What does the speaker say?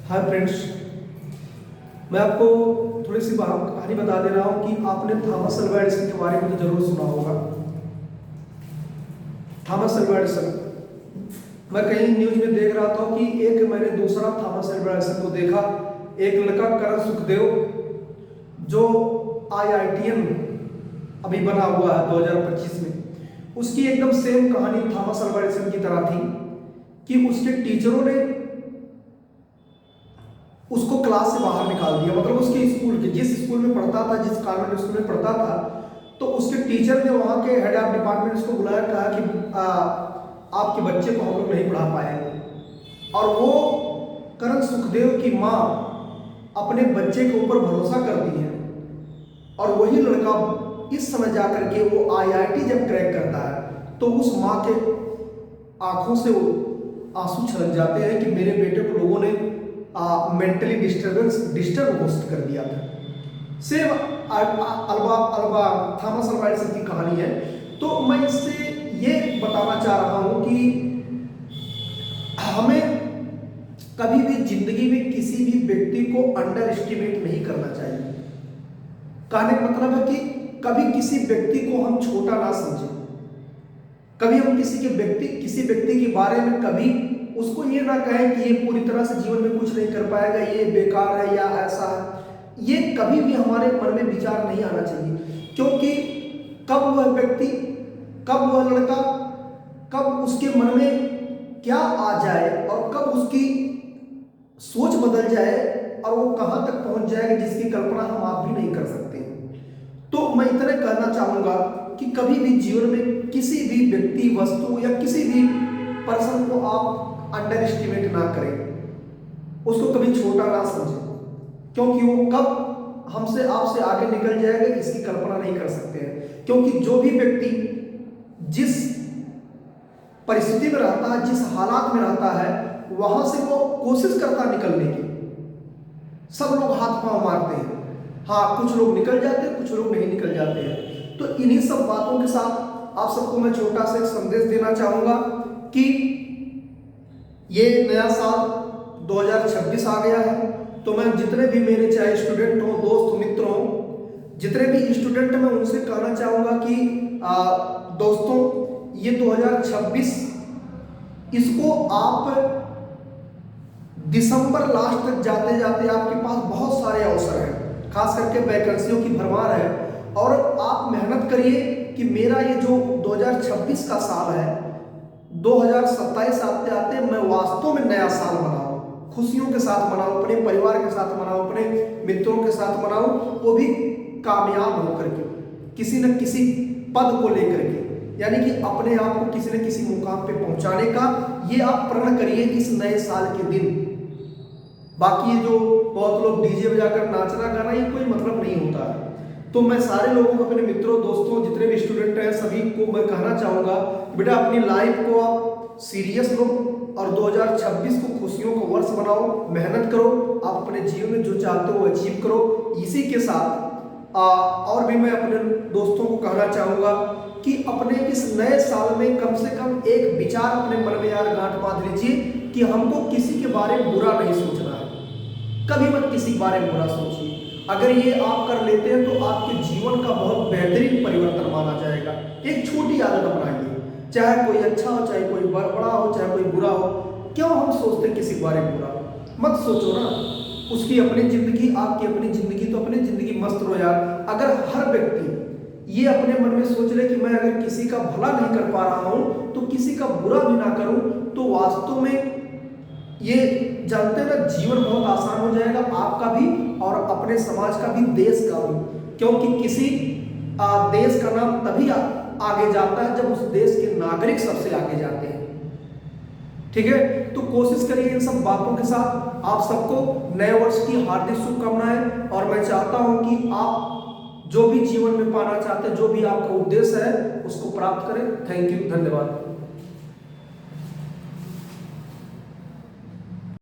Hi friends, मैं आपको थोड़ी सी कहानी बता दे रहा हूँ कि आपने थॉमस अल्वा एडिसन के बारे में तो जरूर सुना होगा। थॉमस अल्वा एडिसन, मैं कहीं न्यूज में देख रहा था कि मैंने दूसरा थॉमस अल्वा एडिसन को देखा। एक लड़का करण सुखदेव जो IITian अभी बना हुआ है 2025 में, उसकी एकदम सेम कहानी थॉमस अल्वा एडिसन की तरह थी कि उसके टीचरों ने उसको क्लास से बाहर निकाल दिया। मतलब उसके स्कूल के जिस स्कूल में पढ़ता था, जिस कॉन्वेंट स्कूल में पढ़ता था, तो उसके टीचर ने वहाँ के हेड ऑफ डिपार्टमेंट उसको बुलाया, कहा कि आपके बच्चे को हम लोग नहीं पढ़ा पाएंगे। और वो करण सुखदेव की माँ अपने बच्चे के ऊपर भरोसा करती है, और वही लड़का इस समय जा करके वो IIT जब क्रैक करता है तो उस माँ के आंखों से आंसू छलक जाते हैं कि मेरे बेटे को लोगों ने मेंटली डिस्टर्ब होस्ट कर दिया था। सेम थॉमस अल्वा एडिसन की कहानी है। तो मैं इससे ये बताना चाह रहा हूँ कि हमें कभी भी जिंदगी में किसी भी व्यक्ति को अंडर एस्टिमेट नहीं करना चाहिए। कहने का मतलब है कि कभी किसी व्यक्ति को हम छोटा ना समझें। कभी हम किसी व्यक्ति के बारे में कभी उसको ये ना कहें कि ये पूरी तरह से जीवन में कुछ नहीं कर पाएगा, ये बेकार है या ऐसा है। ये कभी भी हमारे मन में विचार नहीं आना चाहिए, क्योंकि कब वह व्यक्ति, कब वह लड़का, कब उसके मन में क्या आ जाए और कब उसकी सोच बदल जाए और वो कहां तक पहुंच जाएगा जिसकी कल्पना हम आप भी नहीं कर सकते। तो मैं इतना कहना चाहूंगा कि कभी भी जीवन में किसी भी व्यक्ति, वस्तु या किसी भी पर्सन को आप अंडर एस्टिमेट ना करें, उसको कभी छोटा ना समझें, क्योंकि वो कब हमसे आपसे आगे निकल जाएगा इसकी कल्पना नहीं कर सकते हैं। क्योंकि जो भी व्यक्ति जिस परिस्थिति में रहता है, जिस हालात में रहता है, वहां से वो कोशिश करता निकलने की। सब लोग हाथ पांव मारते हैं, हाँ कुछ लोग निकल जाते हैं, कुछ लोग नहीं निकल जाते हैं। तो इन्हीं सब बातों के साथ आप सबको मैं छोटा सा एक संदेश देना चाहूंगा कि ये नया साल 2026 आ गया है। तो मैं जितने भी मेरे चाहे स्टूडेंट हो, दोस्त मित्र हो, जितने भी स्टूडेंट मैं उनसे कहना चाहूंगा कि दोस्तों, ये 2026 इसको आप दिसंबर लास्ट तक जाते जाते आपके पास बहुत सारे अवसर हैं, खास करके वैकेंसियों की भरमार है। और आप मेहनत करिए कि मेरा ये जो 2026 का साल है, 2027 आते आते मैं वास्तव में नया साल मनाऊं, खुशियों के साथ मनाऊं, अपने परिवार के साथ मनाऊं, अपने मित्रों के साथ मनाऊं, वो भी कामयाब होकर के, किसी न किसी पद को लेकर के, यानी कि अपने आप को किसी न किसी मुकाम पे पहुंचाने का ये आप प्रण करिए इस नए साल के दिन। बाकी ये जो बहुत लोग डीजे बजाकर नाचना गाना, ये कोई मतलब नहीं होता है। तो मैं सारे लोगों को, अपने मित्रों, दोस्तों, जितने भी स्टूडेंट हैं, सभी को मैं कहना चाहूँगा बेटा अपनी लाइफ को आप सीरियस लो और 2026 को खुशियों का वर्ष बनाओ, मेहनत करो, आप अपने जीवन में जो चाहते हो वो अचीव करो। इसी के साथ और भी मैं अपने दोस्तों को कहना चाहूँगा कि अपने इस नए साल में कम से कम एक विचार अपने मन में यार गांठ बांध लीजिए कि हमको किसी के बारे में बुरा नहीं सोचना है। कभी मत किसी के बारे में बुरा सोचिए। अगर ये आप कर लेते हैं तो आपके जीवन का बहुत बेहतरीन परिवर्तन माना जाएगा। एक छोटी आदत अपनाइए, चाहे कोई अच्छा हो, चाहे कोई बड़ा हो, चाहे कोई बुरा हो। क्यों हम सोचते किसी के बारे में बुरा? मत सोचो ना, उसकी अपनी जिंदगी, आपकी अपनी जिंदगी, तो अपनी जिंदगी मस्त रहो यार। अगर हर व्यक्ति ये अपने मन में सोच ले कि मैं अगर किसी का भला नहीं कर पा रहा हूं तो किसी का बुरा भी ना करूं, तो वास्तव में ये जानते ना, जीवन बहुत आसान हो जाएगा, आपका भी और अपने समाज का भी, देश का भी। क्योंकि किसी देश का नाम तभी आगे जाता है जब उस देश के नागरिक सबसे आगे जाते हैं। ठीक है, तो कोशिश करिए इन सब बातों के साथ। आप सबको नए वर्ष की हार्दिक शुभकामनाएं, और मैं चाहता हूं कि आप जो भी जीवन में पाना चाहते हैं, जो भी आपका उद्देश्य है, उसको प्राप्त करें। थैंक यू, धन्यवाद।